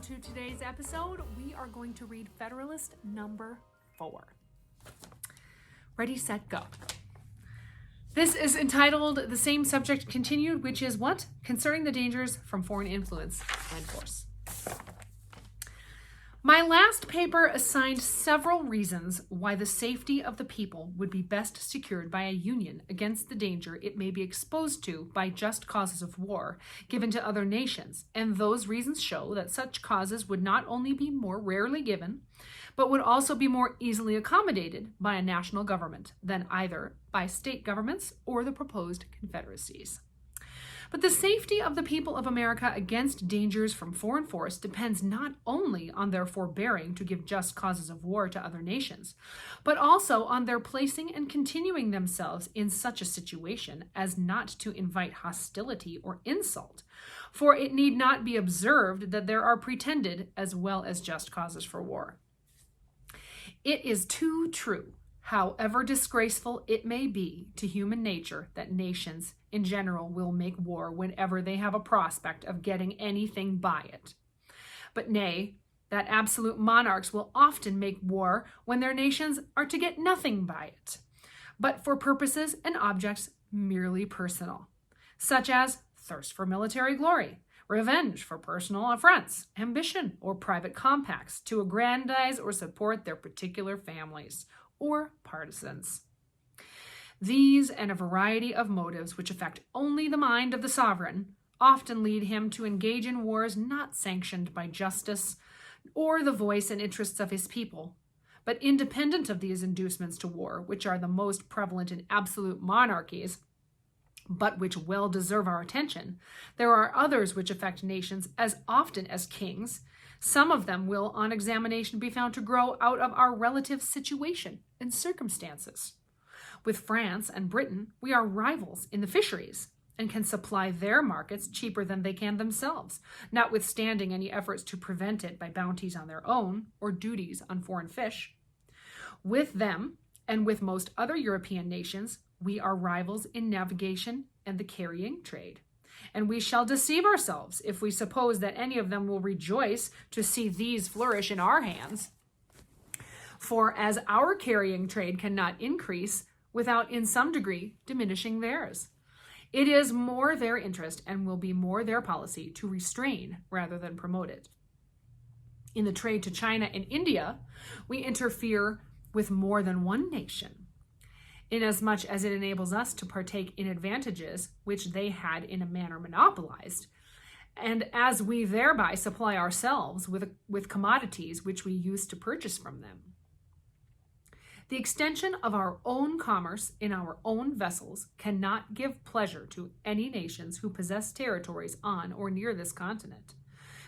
to today's episode. We are going to read Federalist number 4. Ready, set, go. This is entitled The Same Subject Continued, which is what? Concerning the dangers from foreign influence and force. My last paper assigned several reasons why the safety of the people would be best secured by a union against the danger it may be exposed to by just causes of war given to other nations, and those reasons show that such causes would not only be more rarely given, but would also be more easily accommodated by a national government than either by state governments or the proposed confederacies. But the safety of the people of America against dangers from foreign force depends not only on their forbearing to give just causes of war to other nations, but also on their placing and continuing themselves in such a situation as not to invite hostility or insult. For it need not be observed that there are pretended as well as just causes for war. It is too true, however disgraceful it may be to human nature, that nations in general will make war whenever they have a prospect of getting anything by it. But nay, that absolute monarchs will often make war when their nations are to get nothing by it, but for purposes and objects merely personal, such as thirst for military glory, revenge for personal affronts, ambition or private compacts to aggrandize or support their particular families or partisans. These and a variety of motives which affect only the mind of the sovereign often lead him to engage in wars not sanctioned by justice or the voice and interests of his people. But independent of these inducements to war, which are the most prevalent in absolute monarchies, but which well deserve our attention, there are others which affect nations as often as kings. Some of them will, on examination, be found to grow out of our relative situation and circumstances. With France and Britain, we are rivals in the fisheries and can supply their markets cheaper than they can themselves, notwithstanding any efforts to prevent it by bounties on their own or duties on foreign fish. With them, and with most other European nations, we are rivals in navigation and the carrying trade. And we shall deceive ourselves if we suppose that any of them will rejoice to see these flourish in our hands. For as our carrying trade cannot increase without in some degree diminishing theirs, it is more their interest and will be more their policy to restrain rather than promote it. In the trade to China and India, we interfere with more than one nation, inasmuch as it enables us to partake in advantages which they had in a manner monopolized, and as we thereby supply ourselves with commodities which we used to purchase from them. The extension of our own commerce in our own vessels cannot give pleasure to any nations who possess territories on or near this continent,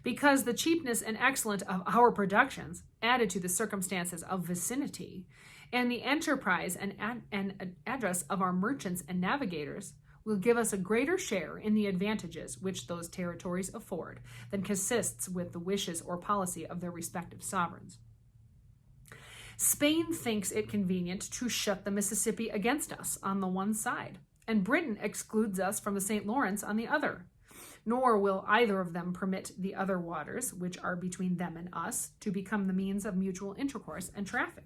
because the cheapness and excellence of our productions, added to the circumstances of vicinity, and the enterprise and address of our merchants and navigators, will give us a greater share in the advantages which those territories afford than consists with the wishes or policy of their respective sovereigns. Spain thinks it convenient to shut the Mississippi against us on the one side, and Britain excludes us from the St. Lawrence on the other. Nor will either of them permit the other waters, which are between them and us, to become the means of mutual intercourse and traffic.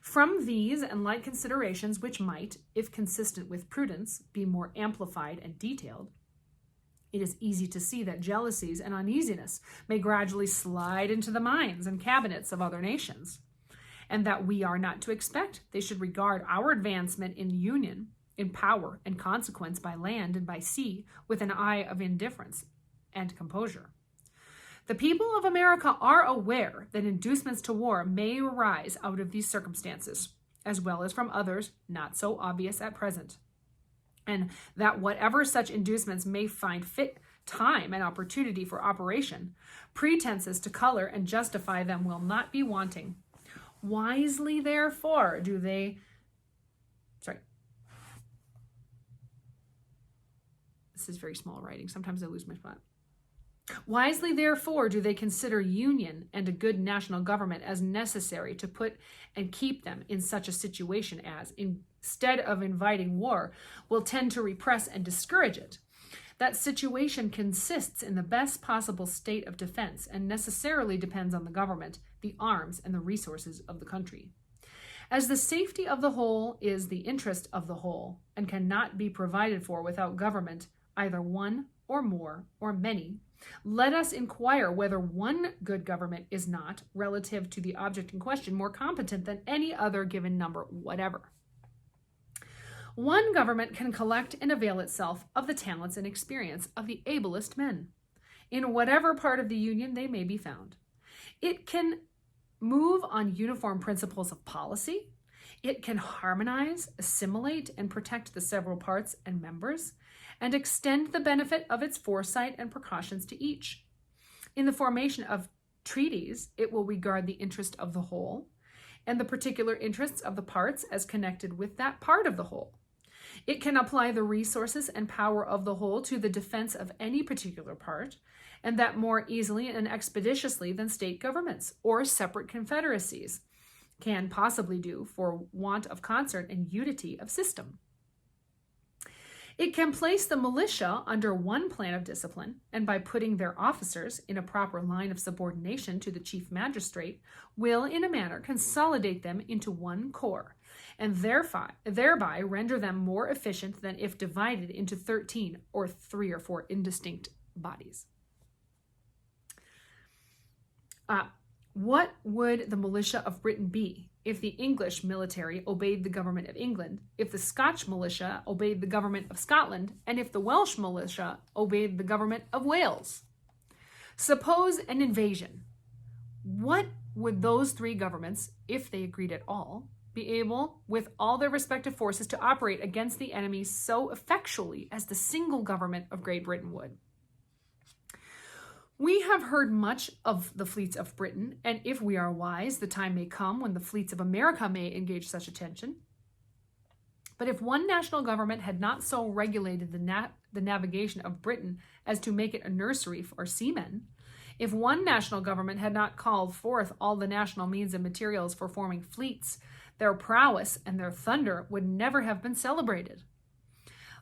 From these and like considerations, which might, if consistent with prudence, be more amplified and detailed, it is easy to see that jealousies and uneasiness may gradually slide into the minds and cabinets of other nations, and that we are not to expect they should regard our advancement in union, in power and consequence by land and by sea, with an eye of indifference and composure. The people of America are aware that inducements to war may arise out of these circumstances, as well as from others not so obvious at present, and that whatever such inducements may find fit time and opportunity for operation, pretenses to color and justify them will not be wanting. Wisely, therefore, do they... This is very small writing. Sometimes I lose my spot. Wisely, therefore, do they consider union and a good national government as necessary to put and keep them in such a situation as, instead of inviting war, will tend to repress and discourage it. That situation consists in the best possible state of defense and necessarily depends on the government, the arms, and the resources of the country. As the safety of the whole is the interest of the whole and cannot be provided for without government, either one or more or many, let us inquire whether one good government is not, relative to the object in question, more competent than any other given number whatever. One government can collect and avail itself of the talents and experience of the ablest men, in whatever part of the Union they may be found. It can move on uniform principles of policy. It can harmonize, assimilate, and protect the several parts and members, and extend the benefit of its foresight and precautions to each. In the formation of treaties, it will regard the interest of the whole and the particular interests of the parts as connected with that part of the whole. It can apply the resources and power of the whole to the defense of any particular part, and that more easily and expeditiously than state governments or separate confederacies can possibly do for want of concert and unity of system. It can place the militia under one plan of discipline, and by putting their officers in a proper line of subordination to the chief magistrate, will in a manner consolidate them into one corps, and thereby render them more efficient than if divided into 13 or 3 or 4 indistinct bodies. What would the militia of Britain be if the English military obeyed the government of England, if the Scotch militia obeyed the government of Scotland, and if the Welsh militia obeyed the government of Wales? Suppose an invasion. What would those 3 governments, if they agreed at all, be able, with all their respective forces, to operate against the enemy so effectually as the single government of Great Britain would? We have heard much of the fleets of Britain, and if we are wise, the time may come when the fleets of America may engage such attention. But if one national government had not so regulated the navigation of Britain as to make it a nursery for seamen, if one national government had not called forth all the national means and materials for forming fleets, their prowess and their thunder would never have been celebrated.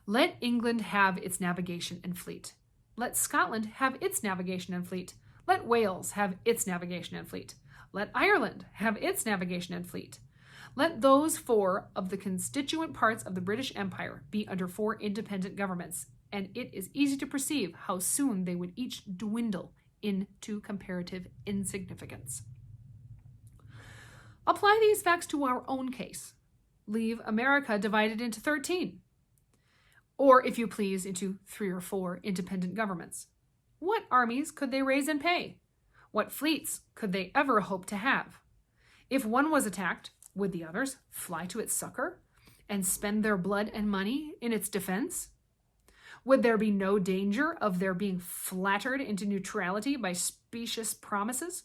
Let England have its navigation and fleet. Let Scotland have its navigation and fleet. Let Wales have its navigation and fleet. Let Ireland have its navigation and fleet. Let those 4 of the constituent parts of the British Empire be under 4 independent governments, and it is easy to perceive how soon they would each dwindle into comparative insignificance. Apply these facts to our own case. Leave America divided into 13. Or, if you please, into 3 or 4 independent governments. What armies could they raise and pay? What fleets could they ever hope to have? If one was attacked, would the others fly to its succor and spend their blood and money in its defense? Would there be no danger of their being flattered into neutrality by specious promises,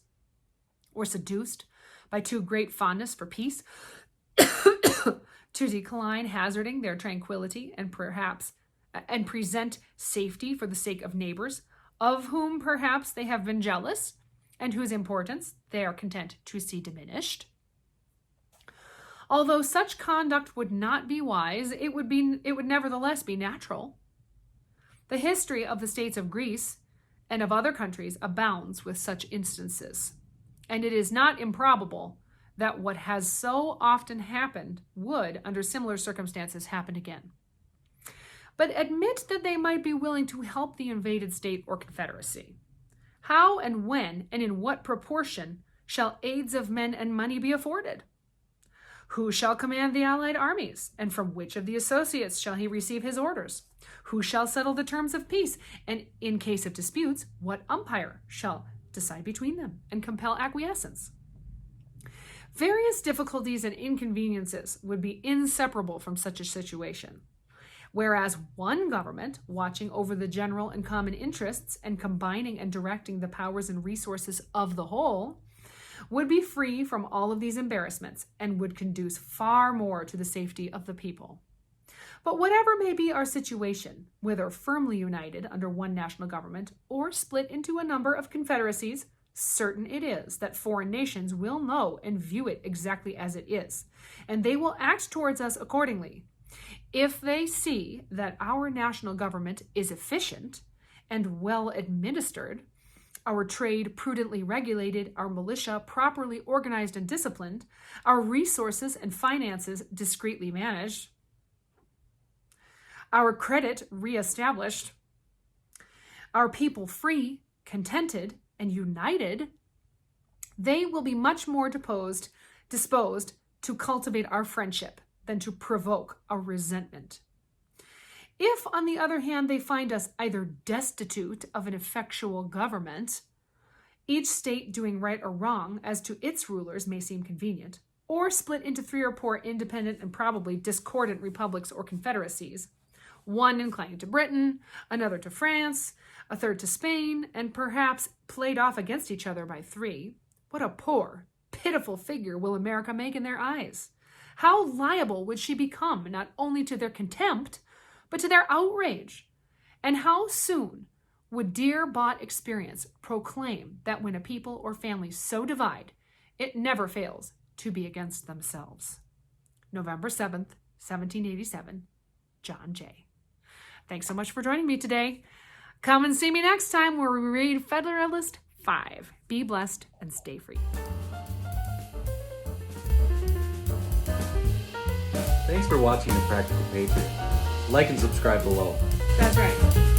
or seduced by too great fondness for peace to decline hazarding their tranquility and present safety for the sake of neighbors, of whom perhaps they have been jealous, and whose importance they are content to see diminished? Although such conduct would not be wise, it would nevertheless be natural. The history of the states of Greece and of other countries abounds with such instances, and it is not improbable that what has so often happened would, under similar circumstances, happen again. But admit that they might be willing to help the invaded state or confederacy. How and when and in what proportion shall aids of men and money be afforded? Who shall command the allied armies, and from which of the associates shall he receive his orders? Who shall settle the terms of peace, and in case of disputes, what umpire shall decide between them and compel acquiescence? Various difficulties and inconveniences would be inseparable from such a situation, whereas one government, watching over the general and common interests and combining and directing the powers and resources of the whole, would be free from all of these embarrassments and would conduce far more to the safety of the people. But whatever may be our situation, whether firmly united under one national government or split into a number of confederacies, certain it is that foreign nations will know and view it exactly as it is, and they will act towards us accordingly, If they see that our national government is efficient and well administered, our trade prudently regulated, our militia properly organized and disciplined, our resources and finances discreetly managed, our credit reestablished, our people free, contented, and united, they will be much more disposed to cultivate our friendship than to provoke our resentment. If, on the other hand, they find us either destitute of an effectual government, each state doing right or wrong as to its rulers may seem convenient, or split into 3 or 4 independent and probably discordant republics or confederacies, one inclining to Britain, another to France, a third to Spain, and perhaps played off against each other by 3, what a poor, pitiful figure will America make in their eyes? How liable would she become not only to their contempt, but to their outrage? And how soon would dear-bought experience proclaim that when a people or family so divide, it never fails to be against themselves? November 7th, 1787, John Jay. Thanks so much for joining me today. Come and see me next time where we read Federalist 5. Be blessed and stay free. Thanks for watching The Practical Patriot. Like and subscribe below. That's right.